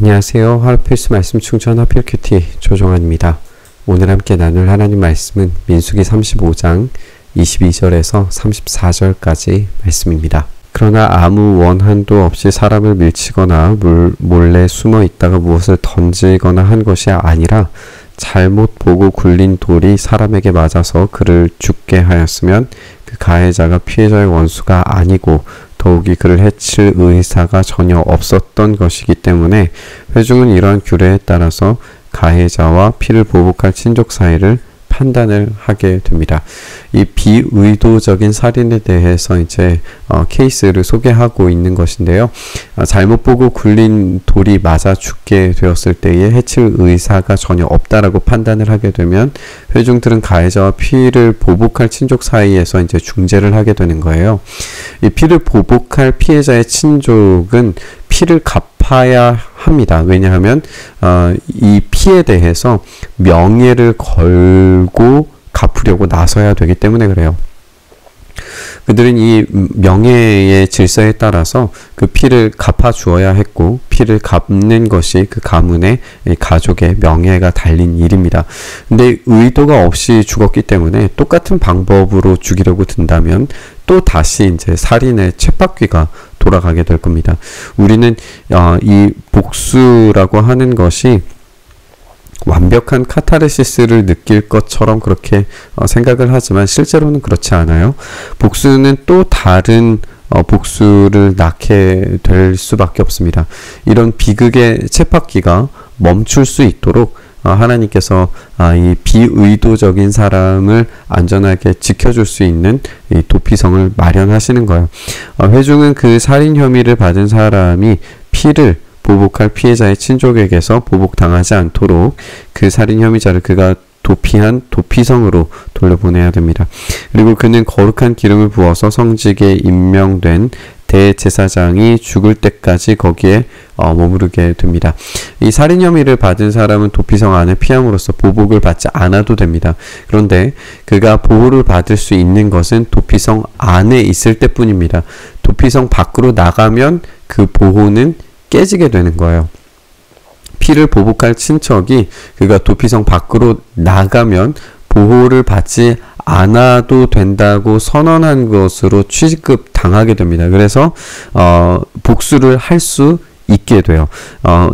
안녕하세요. 하루 필수 말씀 충전 하필큐티 조정환입니다. 오늘 함께 나눌 하나님 말씀은 민수기 35장 22절에서 34절까지 말씀입니다. 그러나 아무 원한도 없이 사람을 밀치거나 몰래 숨어 있다가 무엇을 던지거나 한 것이 아니라 잘못 보고 굴린 돌이 사람에게 맞아서 그를 죽게 하였으면 그 가해자가 피해자의 원수가 아니고 더욱이 그를 해칠 의사가 전혀 없었던 것이기 때문에 회중은 이러한 규례에 따라서 가해자와 피를 보복할 친족 사이를 판단을 하게 됩니다. 이 비의도적인 살인에 대해서 이제 케이스를 소개하고 있는 것인데요. 잘못 보고 굴린 돌이 맞아 죽게 되었을 때에 해칠 의사가 전혀 없다라고 판단을 하게 되면 회중들은 가해자와 피를 보복할 친족 사이에서 이제 중재를 하게 되는 거예요. 이 피를 보복할 피해자의 친족은 피를 갚아야 합니다. 왜냐하면 이 피에 대해서 명예를 걸고 갚으려고 나서야 되기 때문에 그래요. 그들은 이 명예의 질서에 따라서 그 피를 갚아 주어야 했고 피를 갚는 것이 그 가문의 가족의 명예가 달린 일입니다. 근데 의도가 없이 죽었기 때문에 똑같은 방법으로 죽이려고 든다면 또 다시 이제 살인의 쳇바퀴가 돌아가게 될 겁니다. 우리는 이 복수라고 하는 것이 완벽한 카타르시스를 느낄 것처럼 그렇게 생각을 하지만 실제로는 그렇지 않아요. 복수는 또 다른 복수를 낳게 될 수밖에 없습니다. 이런 비극의 쳇바퀴가 멈출 수 있도록 하나님께서 이 비의도적인 사람을 안전하게 지켜줄 수 있는 이 도피성을 마련하시는 거예요. 회중은 그 살인 혐의를 받은 사람이 피를 보복할 피해자의 친족에게서 보복당하지 않도록 그 살인 혐의자를 그가 도피한 도피성으로 돌려보내야 됩니다. 그리고 그는 거룩한 기름을 부어서 성직에 임명된 대제사장이 죽을 때까지 거기에 머무르게 됩니다. 이 살인 혐의를 받은 사람은 도피성 안에 피함으로써 보복을 받지 않아도 됩니다. 그런데 그가 보호를 받을 수 있는 것은 도피성 안에 있을 때뿐입니다. 도피성 밖으로 나가면 그 보호는 깨지게 되는 거예요. 피를 보복할 친척이 그가 도피성 밖으로 나가면 보호를 받지 않아도 된다고 선언한 것으로 취급 당하게 됩니다. 그래서 복수를 할 수 있게 돼요.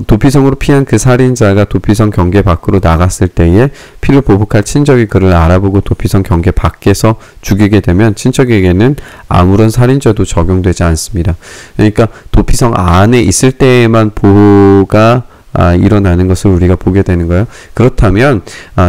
도피성으로 피한 그 살인자가 도피성 경계 밖으로 나갔을 때에 피를 보복할 친척이 그를 알아보고 도피성 경계 밖에서 죽이게 되면 친척에게는 아무런 살인죄도 적용되지 않습니다. 그러니까 도피성 안에 있을 때에만 보호가 일어나는 것을 우리가 보게 되는 거예요. 그렇다면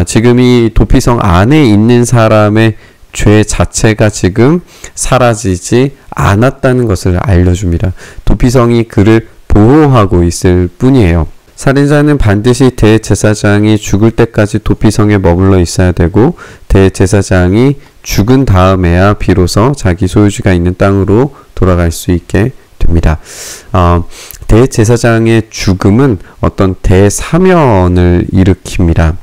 지금 이 도피성 안에 있는 사람의 죄 자체가 지금 사라지지 않았다는 것을 알려줍니다. 도피성이 그를 보호하고 있을 뿐이에요. 살인자는 반드시 대제사장이 죽을 때까지 도피성에 머물러 있어야 되고 대제사장이 죽은 다음에야 비로소 자기 소유지가 있는 땅으로 돌아갈 수 있게 됩니다. 대제사장의 죽음은 어떤 대사면을 일으킵니다.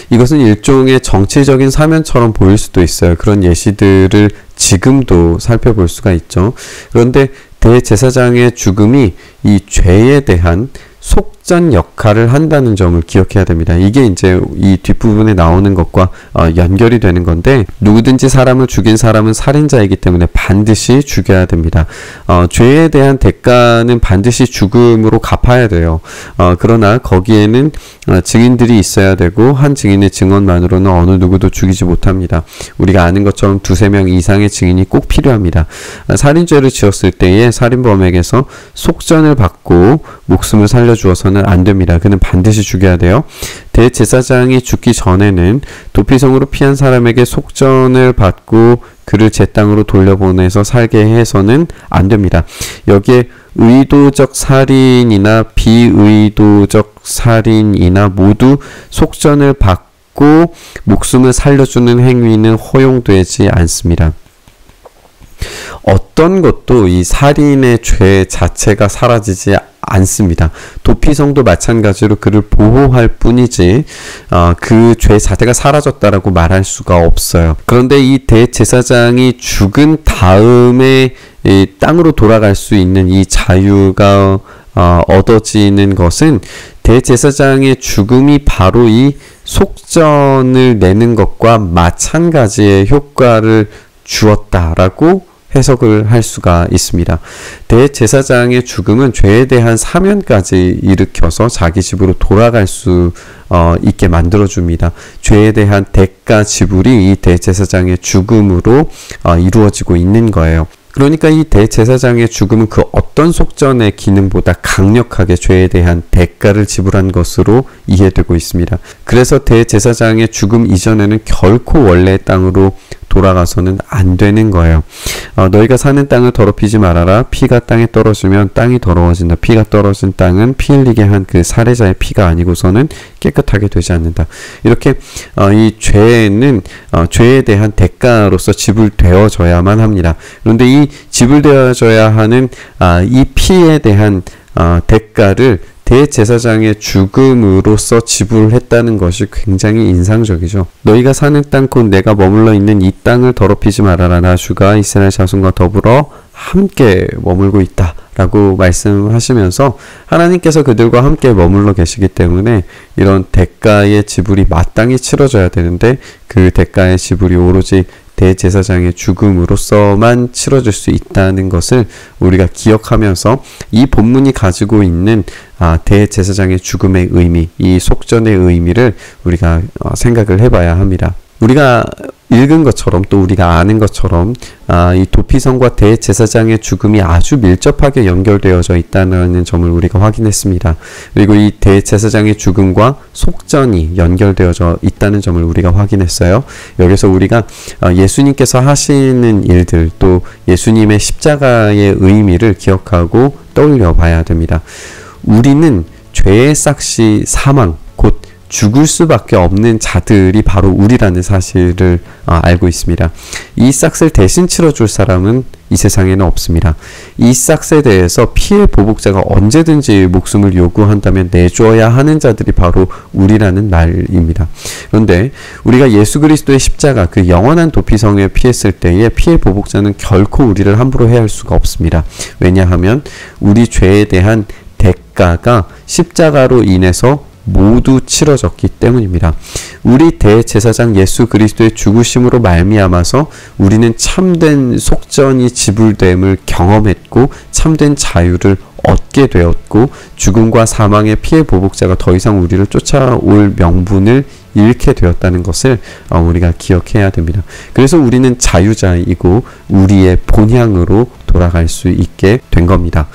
이것은 일종의 정치적인 사면처럼 보일 수도 있어요. 그런 예시들을 지금도 살펴볼 수가 있죠. 그런데 대제사장의 죽음이 이 죄에 대한 속전 역할을 한다는 점을 기억해야 됩니다. 이게 이제 이 뒷부분에 나오는 것과 연결이 되는 건데 누구든지 사람을 죽인 사람은 살인자이기 때문에 반드시 죽여야 됩니다. 죄에 대한 대가는 반드시 죽음으로 갚아야 돼요. 그러나 거기에는 증인들이 있어야 되고 한 증인의 증언만으로는 어느 누구도 죽이지 못합니다. 우리가 아는 것처럼 두세 명 이상의 증인이 꼭 필요합니다. 살인죄를 지었을 때에 살인범에게서 속전을 받고 목숨을 살려주어서는 안 됩니다. 그는 반드시 죽여야 돼요. 대제사장이 죽기 전에는 도피성으로 피한 사람에게 속전을 받고 그를 제 땅으로 돌려보내서 살게 해서는 안 됩니다. 여기에 의도적 살인이나 비의도적 살인이나 모두 속전을 받고 목숨을 살려주는 행위는 허용되지 않습니다. 어떤 것도 이 살인의 죄 자체가 사라지지 않습니다. 도피성도 마찬가지로 그를 보호할 뿐이지 그 죄 자체가 사라졌다라고 말할 수가 없어요. 그런데 이 대제사장이 죽은 다음에 이 땅으로 돌아갈 수 있는 이 자유가 얻어지는 것은 대제사장의 죽음이 바로 이 속전을 내는 것과 마찬가지의 효과를 주었다라고 해석을 할 수가 있습니다. 대제사장의 죽음은 죄에 대한 사면까지 일으켜서 자기 집으로 돌아갈 수 있게 만들어줍니다. 죄에 대한 대가 지불이 이 대제사장의 죽음으로 이루어지고 있는 거예요. 그러니까 이 대제사장의 죽음은 그 어떤 속전의 기능보다 강력하게 죄에 대한 대가를 지불한 것으로 이해되고 있습니다. 그래서 대제사장의 죽음 이전에는 결코 원래의 땅으로 돌아가서는 안 되는 거예요. 너희가 사는 땅을 더럽히지 말아라. 피가 땅에 떨어지면 땅이 더러워진다. 피가 떨어진 땅은 피 흘리게 한 그 살해자의 피가 아니고서는 깨끗하게 되지 않는다. 이렇게 이 죄는 죄에 대한 대가로서 지불되어져야만 합니다. 그런데 이 지불되어져야 하는 이 피에 대한 대가를 대제사장의 죽음으로써 지불했다는 것이 굉장히 인상적이죠. 너희가 사는 땅 곧 내가 머물러 있는 이 땅을 더럽히지 말아라. 나 주가 이스라엘 자손과 더불어 함께 머물고 있다 라고 말씀하시면서 하나님께서 그들과 함께 머물러 계시기 때문에 이런 대가의 지불이 마땅히 치러져야 되는데 그 대가의 지불이 오로지 대제사장의 죽음으로서만 치러질 수 있다는 것을 우리가 기억하면서 이 본문이 가지고 있는 대제사장의 죽음의 의미, 이 속전의 의미를 우리가 생각을 해봐야 합니다. 우리가 읽은 것처럼 또 우리가 아는 것처럼 이 도피성과 대제사장의 죽음이 아주 밀접하게 연결되어져 있다는 점을 우리가 확인했습니다. 그리고 이 대제사장의 죽음과 속전이 연결되어져 있다는 점을 우리가 확인했어요. 여기서 우리가 예수님께서 하시는 일들 또 예수님의 십자가의 의미를 기억하고 떠올려 봐야 됩니다. 우리는 죄의 싹시 사망 곧 죽을 수밖에 없는 자들이 바로 우리라는 사실을 알고 있습니다. 이 싹을 대신 치러줄 사람은 이 세상에는 없습니다. 이 싹에 대해서 피해 보복자가 언제든지 목숨을 요구한다면 내줘야 하는 자들이 바로 우리라는 말입니다. 그런데 우리가 예수 그리스도의 십자가 그 영원한 도피성에 피했을 때에 피해 보복자는 결코 우리를 함부로 해할 수가 없습니다. 왜냐하면 우리 죄에 대한 대가가 십자가로 인해서 모두 치러졌기 때문입니다. 우리 대제사장 예수 그리스도의 죽으심으로 말미암아서 우리는 참된 속전이 지불됨을 경험했고 참된 자유를 얻게 되었고 죽음과 사망의 피해 보복자가 더 이상 우리를 쫓아올 명분을 잃게 되었다는 것을 우리가 기억해야 됩니다. 그래서 우리는 자유자이고 우리의 본향으로 돌아갈 수 있게 된 겁니다.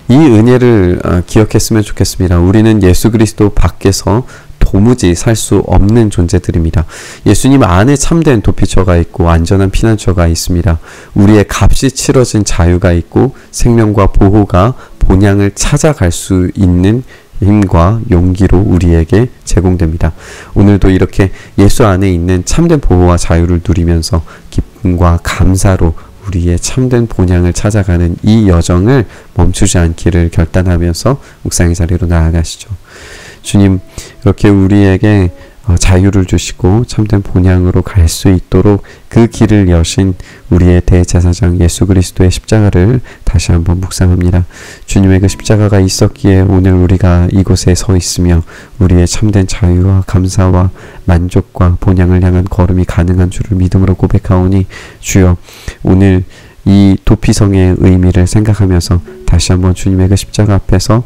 이 은혜를 기억했으면 좋겠습니다. 우리는 예수 그리스도 밖에서 도무지 살 수 없는 존재들입니다. 예수님 안에 참된 도피처가 있고 안전한 피난처가 있습니다. 우리의 값이 치러진 자유가 있고 생명과 보호가 본향을 찾아갈 수 있는 힘과 용기로 우리에게 제공됩니다. 오늘도 이렇게 예수 안에 있는 참된 보호와 자유를 누리면서 기쁨과 감사로 우리의 참된 본향을 찾아가는 이 여정을 멈추지 않기를 결단하면서 묵상의 자리로 나아가시죠. 주님, 이렇게 우리에게 자유를 주시고 참된 본향으로 갈 수 있도록 그 길을 여신 우리의 대제사장 예수 그리스도의 십자가를 다시 한번 묵상합니다. 주님의 그 십자가가 있었기에 오늘 우리가 이곳에 서 있으며 우리의 참된 자유와 감사와 만족과 본향을 향한 걸음이 가능한 줄을 믿음으로 고백하오니 주여 오늘 이 도피성의 의미를 생각하면서 다시 한번 주님의 그 십자가 앞에서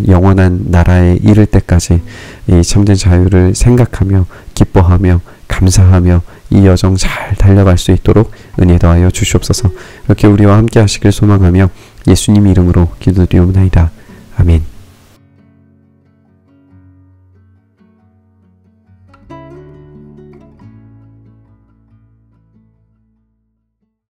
영원한 나라에 이를 때까지 이 참된 자유를 생각하며 기뻐하며 감사하며 이 여정 잘 달려갈 수 있도록 은혜 더하여 주시옵소서. 이렇게 우리와 함께 하시길 소망하며 예수님 이름으로 기도드리옵나이다. 아멘.